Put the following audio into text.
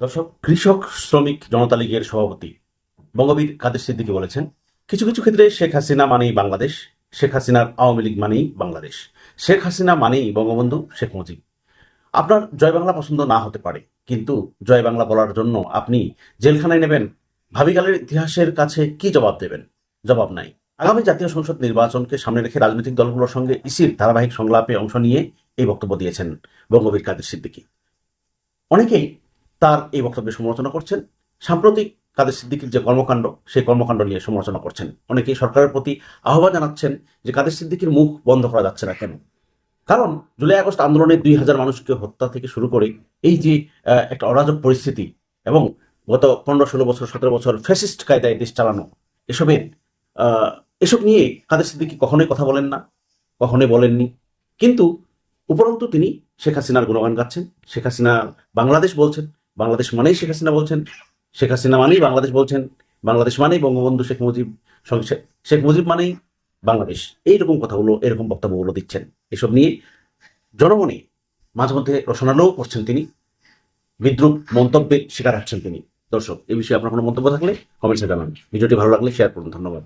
দর্শক, কৃষক শ্রমিক জনতা লীগের সভাপতি বঙ্গবীর কাদের সিদ্দিকী বলেছেন, কিছু কিছু ক্ষেত্রে শেখ হাসিনা মানেই বাংলাদেশ, শেখ হাসিনার আওয়ামী লীগ মানেই বাংলাদেশ, শেখ হাসিনা মানেই বঙ্গবন্ধু শেখ মুজিব। আপনার জয় বাংলা পছন্দ না হতে পারে, কিন্তু জয় বাংলা বলার জন্য আপনি জেলখানায় নেবেন? ভাবিকালের ইতিহাসের কাছে কি জবাব দেবেন? জবাব নাই। আগামী জাতীয় সংসদ নির্বাচনকে সামনে রেখে রাজনৈতিক দলগুলোর সঙ্গে ইসির ধারাবাহিক সংলাপে অংশ নিয়ে এই বক্তব্য দিয়েছেন বঙ্গবীর কাদের সিদ্দিকী। অনেকেই তার এই বক্তব্যের সমালোচনা করছেন। সাম্প্রতিক কাদের সিদ্দিকীর যে কর্মকাণ্ড, সেই কর্মকাণ্ড নিয়ে সমালোচনা করছেন। অনেকেই সরকারের প্রতি আহ্বান জানাচ্ছেন যে কাদের সিদ্দিকীর মুখ বন্ধ করা যাচ্ছে না কেন। কারণ জুলাই আগস্ট আন্দোলনে ২,০০০ মানুষকে হত্যা থেকে শুরু করে এই যে একটা অরাজক পরিস্থিতি, এবং গত ১৫-১৬ বছর ১৭ বছর ফ্যাসিস্ট কায়দায় দেশ চালানো, এসবের আহ, এসব নিয়ে কাদের সিদ্দিকী কখনোই কথা বলেন না, কখনোই বলেননি। কিন্তু উপরন্তু তিনি শেখ হাসিনার গুণগান গাচ্ছেন, শেখ হাসিনা বাংলাদেশ বলছেন, বাংলাদেশ মানেই শেখ হাসিনা বলছেন, শেখ হাসিনা মানেই বাংলাদেশ বলছেন, বাংলাদেশ মানেই বঙ্গবন্ধু শেখ মুজিব, শেখ মুজিব মানেই বাংলাদেশ। এইরকম কথাগুলো, এরকম বক্তব্যগুলো দিচ্ছেন। এসব নিয়ে জনমনে মাঝে মধ্যে রসনালোও করছেন তিনি, বিদ্রুপ মন্তব্যের শিকার হচ্ছেন তিনি। দর্শক, এই বিষয়ে আপনার কোনো মন্তব্য থাকলে কমেন্টসে জানান। ভিডিওটি ভালো লাগলে শেয়ার করুন। ধন্যবাদ।